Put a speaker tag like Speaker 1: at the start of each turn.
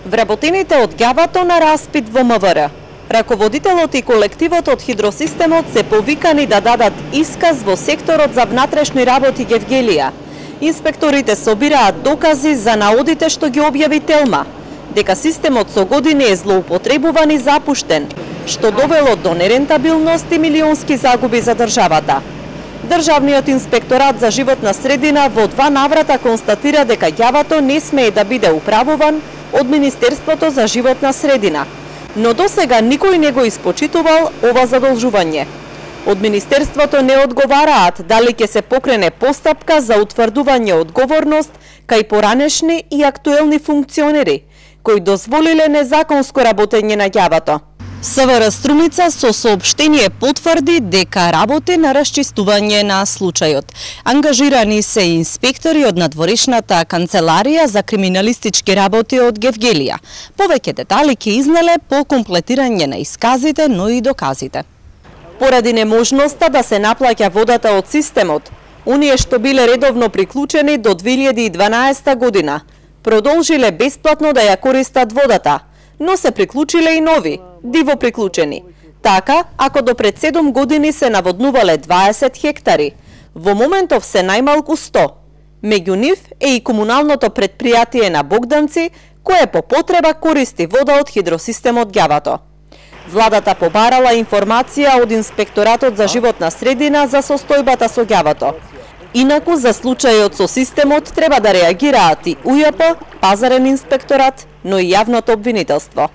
Speaker 1: Вработените од ѓавато на распит во МВР. Раководителот и колективот од хидросистемот се повикани да дадат исказ во секторот за внатрешни работи Гевгелија. Инспекторите собираат докази за наодите што ги објави Телма, дека системот со години е злоупотребуван и запуштен, што довело до нерентабилност и милионски загуби за државата. Државниот инспекторат за животна средина во 2 наврата констатира дека ѓавато не смее да биде управуван од Министерството за животна средина, но досега никој не го испочитувал ова задолжување. Од Министерството не одговараат дали ќе се покрене постапка за утврдување одговорност кај поранешни и актуелни функционери, кои дозволиле незаконско работење на ѓавато. СВР Струмица со соопштение потврди дека работи на расчистување на случајот. Ангажирани се инспектори од надворешната канцеларија за криминалистички работи од Гевгелија. Повеќе детали ќе изнеле по комплетирање на исказите, но и доказите. Поради неможноста да се наплаќа водата од системот, оние што биле редовно приклучени до 2012 година, продолжиле бесплатно да ја користат водата, но се приклучиле и нови, диво приклучени. Така, ако до пред 7 години се наводнувале 20 хектари, во моментов се најмалку 100. Меѓу нив е и комуналното предпријатие на Богданци, кое по потреба користи вода од хидросистемот ѓавато. Владата побарала информација од Инспекторатот за животна средина за состојбата со ѓавато. Инаку за случајот со системот треба да реагираат и УЈП, Пазарен инспекторат, но и јавното обвинителство.